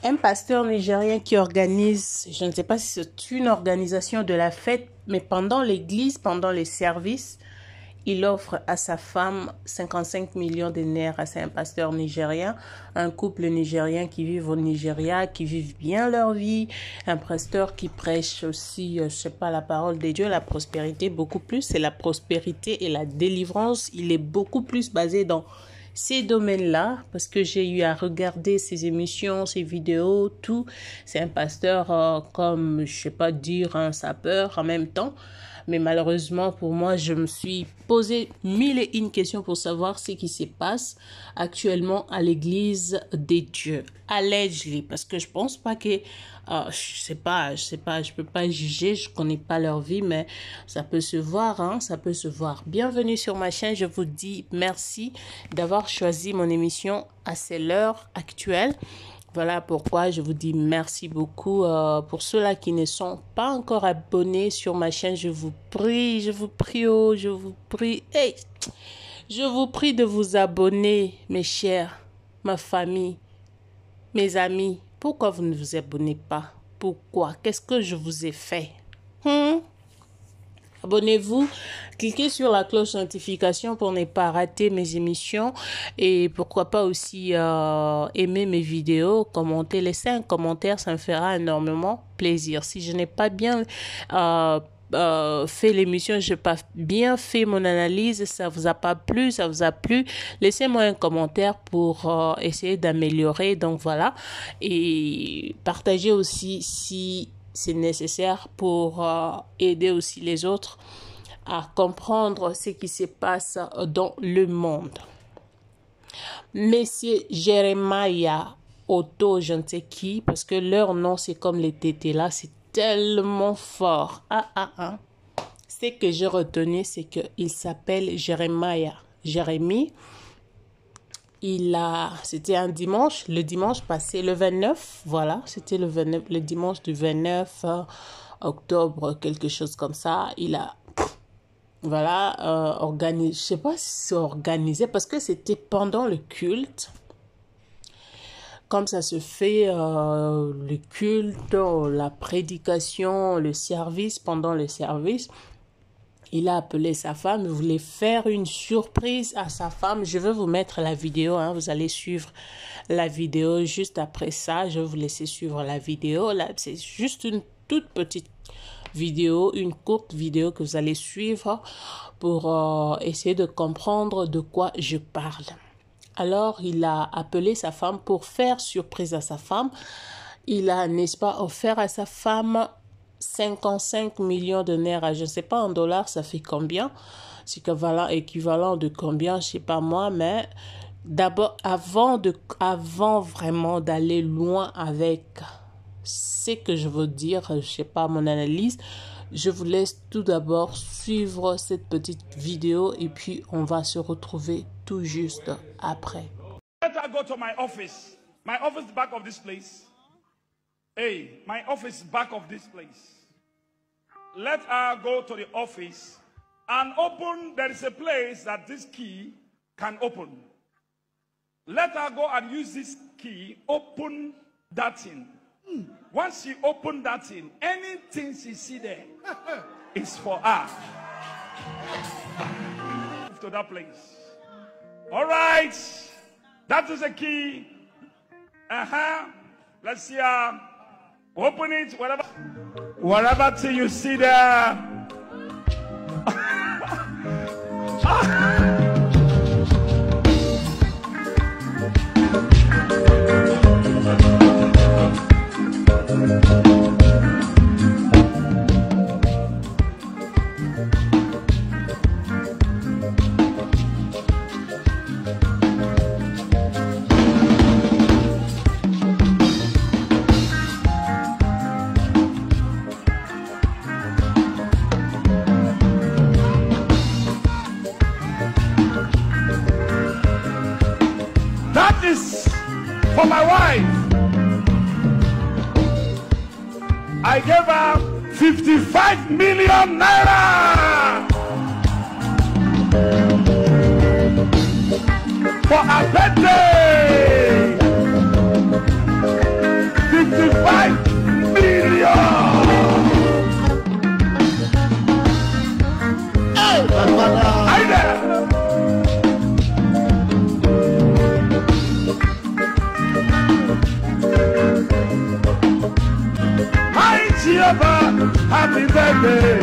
Un pasteur nigérien qui organise, je ne sais pas si c'est une organisation de la fête, mais pendant l'église, pendant les services, il offre à sa femme 55 millions de naira. C'est un pasteur nigérien, un couple nigérien qui vit au Nigeria, qui vivent bien leur vie. Un pasteur qui prêche aussi, je sais pas, la parole de Dieu, la prospérité, beaucoup plus. C'est la prospérité et la délivrance. Il est beaucoup plus basé dans ces domaines-là, parce que j'ai eu à regarder ses émissions, ses vidéos, tout. C'est un pasteur comme, je sais pas dire, un sapeur en même temps. Mais malheureusement, pour moi, je me suis posé mille et une questions pour savoir ce qui se passe actuellement à l'église des dieux. Allegedly, parce que je pense pas que, je sais pas, je peux pas juger, je connais pas leur vie, mais ça peut se voir, hein, ça peut se voir. Bienvenue sur ma chaîne, je vous dis merci d'avoir choisi mon émission à l'heure actuelle. Voilà pourquoi je vous dis merci beaucoup. Pour ceux-là qui ne sont pas encore abonnés sur ma chaîne, je vous prie, je vous prie, hey, je vous prie de vous abonner, mes chers, ma famille, mes amis. Pourquoi vous ne vous abonnez pas? Pourquoi? Qu'est-ce que je vous ai fait? Abonnez-vous, cliquez sur la cloche notification pour ne pas rater mes émissions et pourquoi pas aussi aimer mes vidéos, commenter, laisser un commentaire, ça me fera énormément plaisir. Si je n'ai pas bien fait l'émission, je n'ai pas bien fait mon analyse, ça vous a pas plu, ça vous a plu, laissez-moi un commentaire pour essayer d'améliorer. Donc voilà, et partagez aussi si c'est nécessaire pour aider aussi les autres à comprendre ce qui se passe dans le monde. Monsieur Jeremiah Otto, je ne sais qui, parce que leur nom c'est comme les tétés là, c'est tellement fort. Ce que j'ai retenu, c'est qu'il s'appelle Jeremiah. Jérémie. C'était un dimanche, le dimanche passé, le 29, voilà, c'était le dimanche du 29 octobre, quelque chose comme ça. Il a, voilà, organisé, je sais pas si c'est organisé, parce que c'était pendant le culte. Comme ça se fait, le culte, la prédication, le service, pendant le service. Il a appelé sa femme, il voulait faire une surprise à sa femme. Je vais vous mettre la vidéo, hein, vous allez suivre la vidéo juste après ça. Je vais vous laisser suivre la vidéo. Là, c'est juste une toute petite vidéo, une courte vidéo que vous allez suivre pour essayer de comprendre de quoi je parle. Alors, il a appelé sa femme pour faire surprise à sa femme. Il a, n'est-ce pas, offert à sa femme 55 millions de naira, je ne sais pas en dollars ça fait combien, c'est équivalent de combien, je sais pas moi, mais d'abord avant vraiment d'aller loin avec ce que je veux dire, je sais pas mon analyse, je vous laisse tout d'abord suivre cette petite vidéo et puis on va se retrouver tout juste après. Let her go to my office. My office back of this place. Hey, my office back of this place. Let her go to the office and open. There is a place that this key can open. Let her go and use this key, open that thing. Once she open that thing, anything she see there is for her. Move to that place. All right. That is a key. Let's see her. Open it, whatever thing you see there. That is for my wife. I gave her 55 million naira for her birthday. October, happy birthday.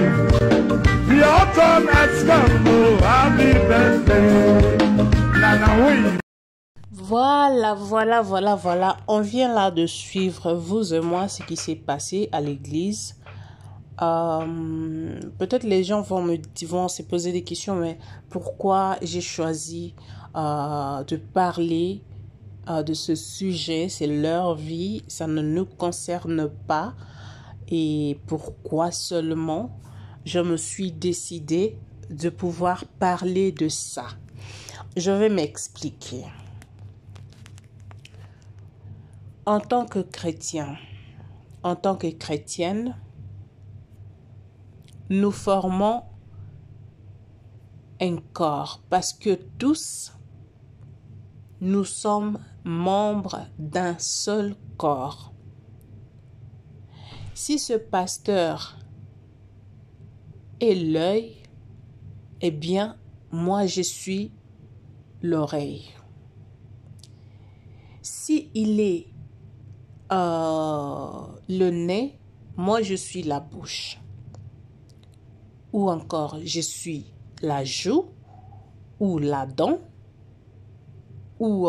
The autumn has come, oh, happy birthday. Nana, oui. Voilà. On vient là de suivre, vous et moi, ce qui s'est passé à l'église. Peut-être les gens vont se poser des questions, mais pourquoi j'ai choisi de parler de ce sujet? C'est leur vie, ça ne nous concerne pas. Et pourquoi seulement je me suis décidée de pouvoir parler de ça? Je vais m'expliquer. En tant que chrétien, en tant que chrétienne, nous formons un corps parce que tous, nous sommes membres d'un seul corps. Si ce pasteur est l'œil, eh bien, moi je suis l'oreille. Si il est le nez, moi je suis la bouche. Ou encore, je suis la joue, ou la dent, ou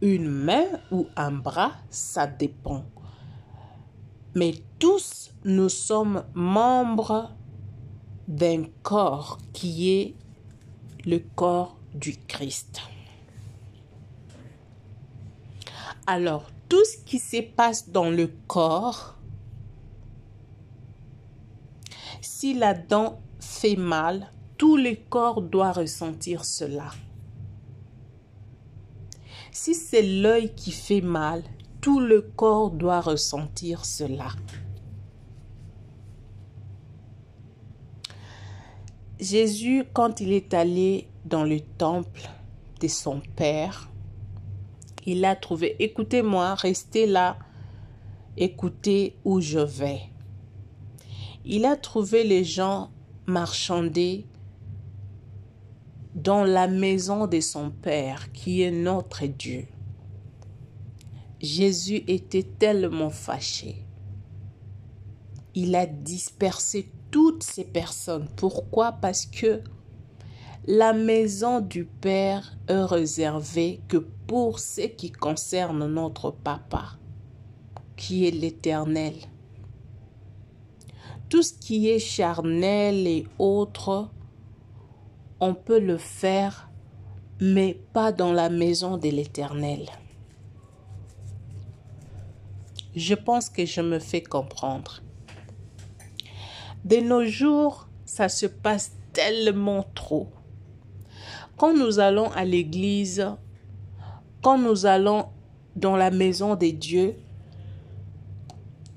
une main, ou un bras, ça dépend. Mais tous, nous sommes membres d'un corps qui est le corps du Christ. Alors, tout ce qui se passe dans le corps, si la dent fait mal, tout le corps doit ressentir cela. Si c'est l'œil qui fait mal, tout le corps doit ressentir cela. Jésus, quand il est allé dans le temple de son Père, il a trouvé, écoutez-moi, restez là, écoutez où je vais. Il a trouvé les gens marchander dans la maison de son Père, qui est notre Dieu. Jésus était tellement fâché. Il a dispersé toutes ces personnes. Pourquoi? Parce que la maison du Père est réservée que pour ce qui concerne notre Papa, qui est l'Éternel. Tout ce qui est charnel et autres, on peut le faire, mais pas dans la maison de l'Éternel. Je pense que je me fais comprendre. De nos jours, ça se passe tellement trop. Quand nous allons à l'église, quand nous allons dans la maison de Dieu,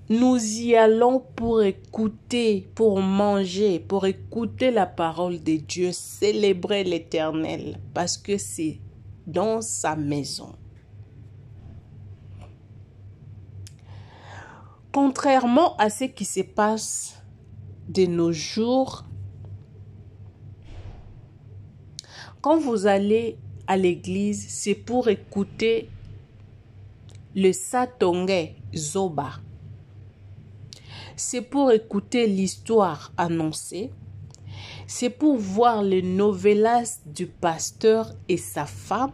nous y allons pour écouter, pour manger, pour écouter la parole de Dieu, célébrer l'Éternel, parce que c'est dans sa maison. Contrairement à ce qui se passe de nos jours, quand vous allez à l'église, c'est pour écouter le Satonge Zoba. C'est pour écouter l'histoire annoncée. C'est pour voir les novelas du pasteur et sa femme.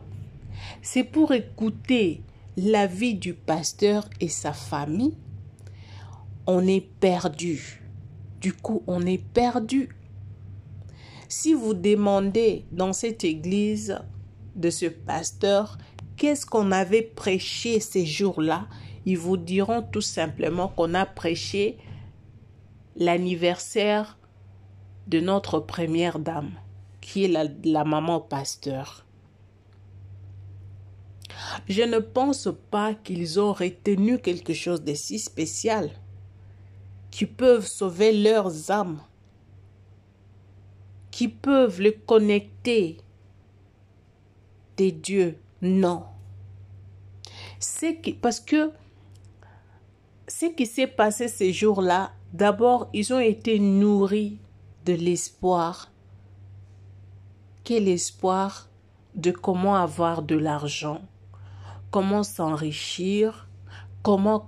C'est pour écouter la vie du pasteur et sa famille. On est perdu. Du coup, on est perdu. Si vous demandez dans cette église de ce pasteur, qu'est-ce qu'on avait prêché ces jours-là, ils vous diront tout simplement qu'on a prêché l'anniversaire de notre première dame, qui est la maman pasteur. Je ne pense pas qu'ils ont retenu quelque chose de si spécial qui peuvent sauver leurs âmes, qui peuvent les connecter des dieux. Non. Parce que ce qui s'est passé ces jours-là, d'abord, ils ont été nourris de l'espoir. Quel espoir de comment avoir de l'argent, comment s'enrichir, comment.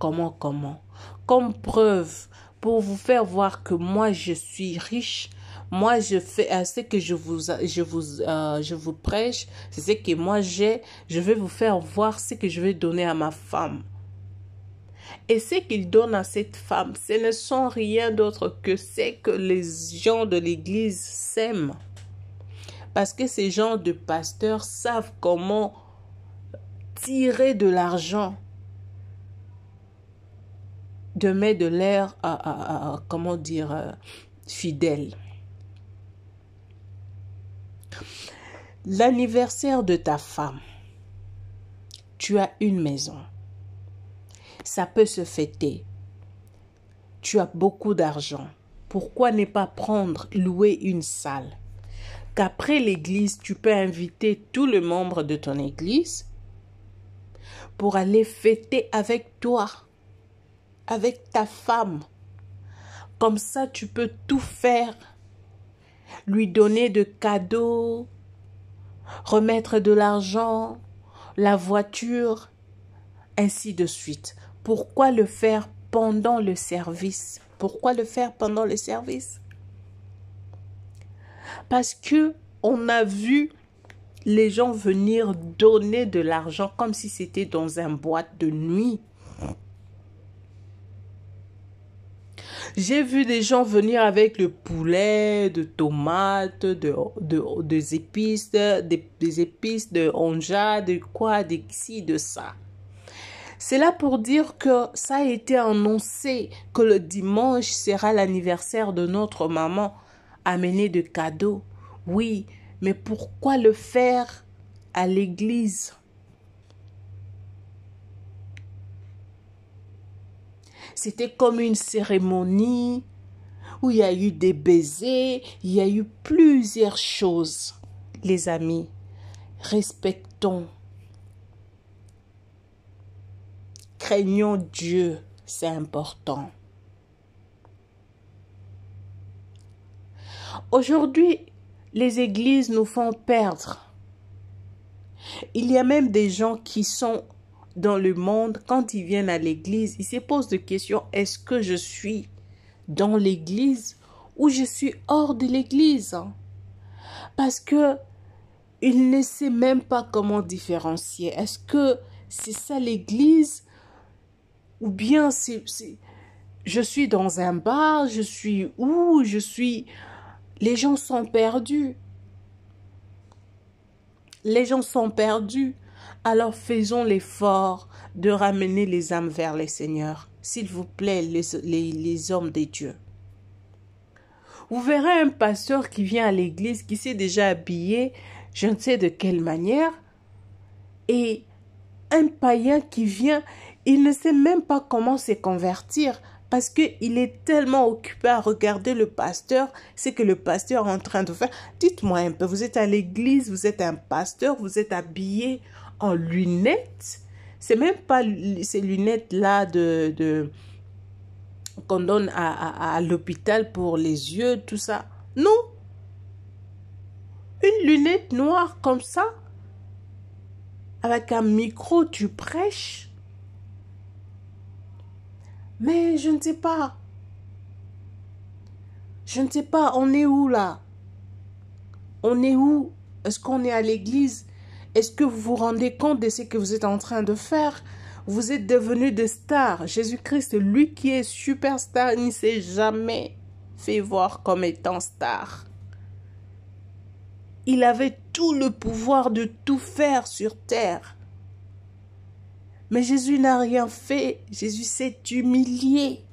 Comme preuve, pour vous faire voir que moi, je suis riche. Moi, je fais ce que je vous prêche. C'est ce que moi j'ai. Je vais vous faire voir ce que je vais donner à ma femme. Et ce qu'il donne à cette femme, ce ne sont rien d'autre que ce que les gens de l'église s'aiment. Parce que ces gens de pasteurs savent comment tirer de l'argent de mettre de l'air comment dire, fidèle. L'anniversaire de ta femme, tu as une maison. Ça peut se fêter. Tu as beaucoup d'argent. Pourquoi ne pas louer une salle? Qu'après l'église, tu peux inviter tous les membres de ton église pour aller fêter avec toi, avec ta femme. Comme ça, tu peux tout faire. Lui donner de cadeaux, remettre de l'argent, la voiture, ainsi de suite. Pourquoi le faire pendant le service? Pourquoi le faire pendant le service? Parce que on a vu les gens venir donner de l'argent comme si c'était dans une boîte de nuit. J'ai vu des gens venir avec le poulet, de tomates, des épices, des épices, de onja, de quoi, de ci, de ça. C'est là pour dire que ça a été annoncé que le dimanche sera l'anniversaire de notre maman. Amener de cadeaux. Oui, mais pourquoi le faire à l'église? C'était comme une cérémonie où il y a eu des baisers, il y a eu plusieurs choses. Les amis, respectons. Craignons Dieu, c'est important. Aujourd'hui, les églises nous font perdre. Il y a même des gens qui sont dans le monde, quand ils viennent à l'église, ils se posent des questions. Est-ce que je suis dans l'église ou je suis hors de l'église? Parce que ils ne savent même pas comment différencier. Est-ce que c'est ça l'église ou bien je suis dans un bar, je suis où, je suis... Les gens sont perdus. Les gens sont perdus. Alors faisons l'effort de ramener les âmes vers le Seigneur. S'il vous plaît, les hommes de Dieu. Vous verrez un pasteur qui vient à l'église, qui s'est déjà habillé, je ne sais de quelle manière, et un païen qui vient, il ne sait même pas comment se convertir, parce qu'il est tellement occupé à regarder le pasteur, c'est que le pasteur est en train de faire. Dites-moi un peu, vous êtes à l'église, vous êtes un pasteur, vous êtes habillé en lunettes. C'est même pas ces lunettes-là qu'on donne à l'hôpital pour les yeux, tout ça. Non. Une lunette noire comme ça, avec un micro, tu prêches. Mais je ne sais pas. Je ne sais pas, on est où là? On est où? Est-ce qu'on est à l'église? Est-ce que vous vous rendez compte de ce que vous êtes en train de faire? Vous êtes devenus des stars. Jésus-Christ, lui qui est superstar, il ne s'est jamais fait voir comme étant star. Il avait tout le pouvoir de tout faire sur terre. Mais Jésus n'a rien fait. Jésus s'est humilié.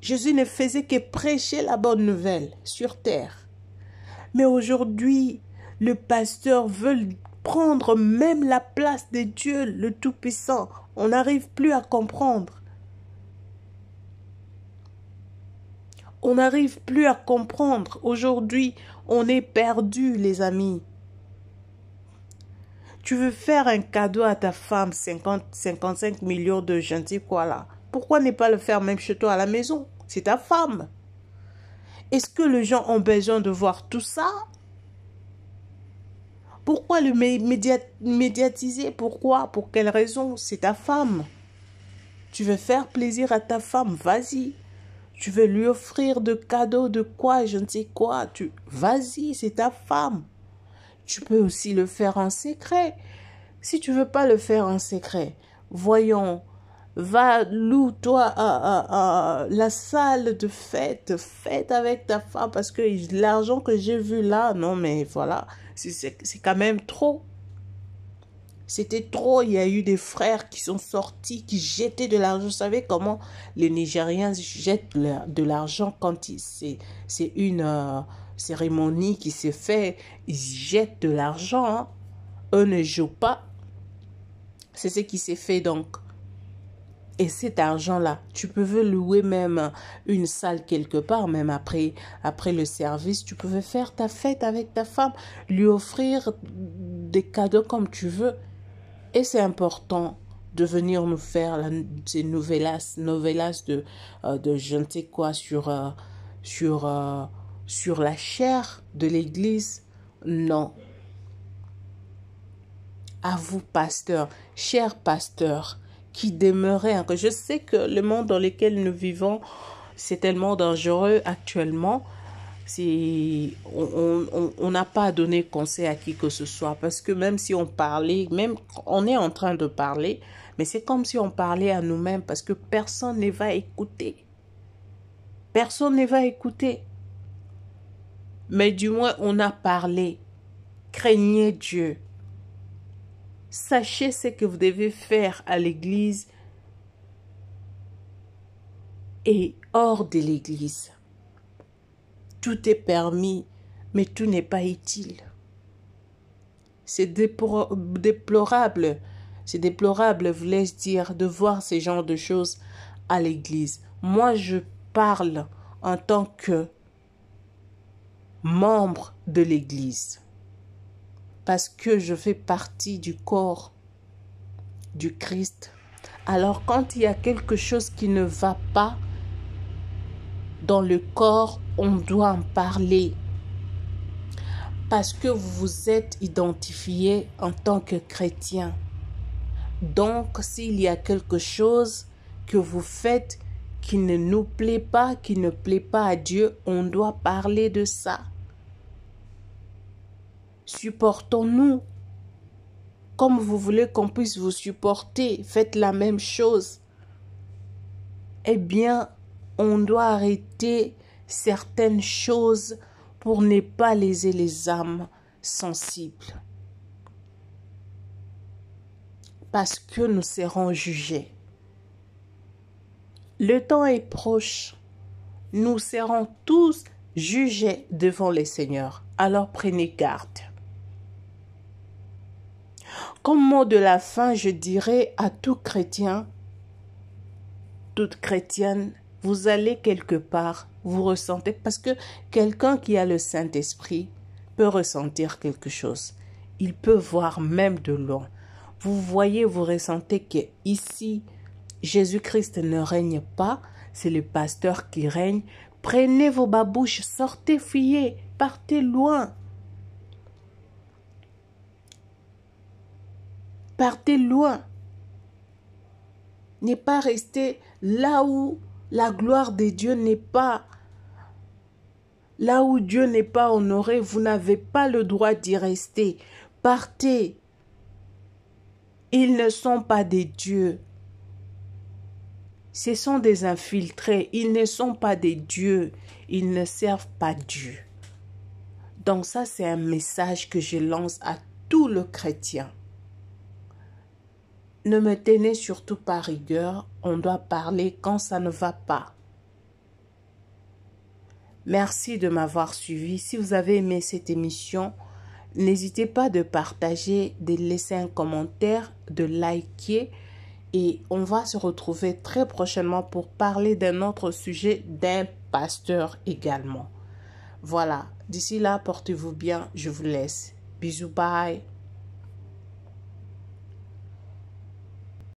Jésus ne faisait que prêcher la bonne nouvelle sur terre. Mais aujourd'hui, le pasteur veut prendre même la place de Dieu, le Tout-Puissant. On n'arrive plus à comprendre. On n'arrive plus à comprendre. Aujourd'hui, on est perdu, les amis. Tu veux faire un cadeau à ta femme, 55 millions de je ne sais quoi là. Pourquoi ne pas le faire même chez toi à la maison? C'est ta femme. Est-ce que les gens ont besoin de voir tout ça? Pourquoi le médiatiser? Pourquoi? Pour quelle raison? C'est ta femme. Tu veux faire plaisir à ta femme, vas-y. Tu veux lui offrir de cadeaux, de quoi, je ne sais quoi. Vas-y, c'est ta femme. Tu peux aussi le faire en secret. Si tu veux pas le faire en secret, voyons, va, loue-toi à la salle de fête, fête avec ta femme, parce que l'argent que j'ai vu là, non mais voilà, c'est quand même trop. C'était trop, il y a eu des frères qui sont sortis, qui jetaient de l'argent. Vous savez comment les Nigériens jettent de l'argent quand c'est une cérémonie qui se fait, ils jettent de l'argent, hein. Eux ne jouent pas. C'est ce qui s'est fait donc. Et cet argent-là, tu pouvais louer même une salle quelque part, même après le service. Tu pouvais faire ta fête avec ta femme, lui offrir des cadeaux comme tu veux. Et c'est important de venir nous faire ces novellas de je ne sais quoi sur la chair de l'Église. Non. À vous, pasteurs, chers pasteurs, qui demeurez, que je sais que le monde dans lequel nous vivons, c'est tellement dangereux actuellement. On n'a pas à donner conseil à qui que ce soit, parce que même si on parlait, même on est en train de parler, mais c'est comme si on parlait à nous-mêmes, parce que personne ne va écouter. Personne ne va écouter. Mais du moins, on a parlé. Craignez Dieu. Sachez ce que vous devez faire à l'église et hors de l'église. Tout est permis, mais tout n'est pas utile. C'est déplorable, voulais-je dire, de voir ce genre de choses à l'église. Moi, je parle en tant que membre de l'église, parce que je fais partie du corps du Christ. Alors, quand il y a quelque chose qui ne va pas dans le corps, on doit en parler. Parce que vous vous êtes identifié en tant que chrétien. Donc, s'il y a quelque chose que vous faites qui ne nous plaît pas, qui ne plaît pas à Dieu, on doit parler de ça. Supportons-nous. Comme vous voulez qu'on puisse vous supporter, faites la même chose. Eh bien, on doit arrêter certaines choses pour ne pas léser les âmes sensibles. Parce que nous serons jugés. Le temps est proche. Nous serons tous jugés devant le Seigneur. Alors prenez garde. Comme mot de la fin, je dirais à tout chrétien, toute chrétienne, vous allez quelque part, vous ressentez, parce que quelqu'un qui a le Saint-Esprit peut ressentir quelque chose. Il peut voir même de loin. Vous voyez, vous ressentez que ici, Jésus-Christ ne règne pas, c'est le pasteur qui règne. Prenez vos babouches, sortez, fuyez, partez loin. Partez loin. N'est pas resté là où la gloire de Dieu n'est pas. Là où Dieu n'est pas honoré, vous n'avez pas le droit d'y rester. Partez. Ils ne sont pas des dieux. Ce sont des infiltrés. Ils ne sont pas des dieux. Ils ne servent pas Dieu. Donc ça, c'est un message que je lance à tout le chrétien. Ne me tenez surtout pas rigueur, on doit parler quand ça ne va pas. Merci de m'avoir suivi. Si vous avez aimé cette émission, n'hésitez pas de partager, de laisser un commentaire, de liker. Et on va se retrouver très prochainement pour parler d'un autre sujet, d'un pasteur également. Voilà, d'ici là, portez-vous bien, je vous laisse. Bisous, bye.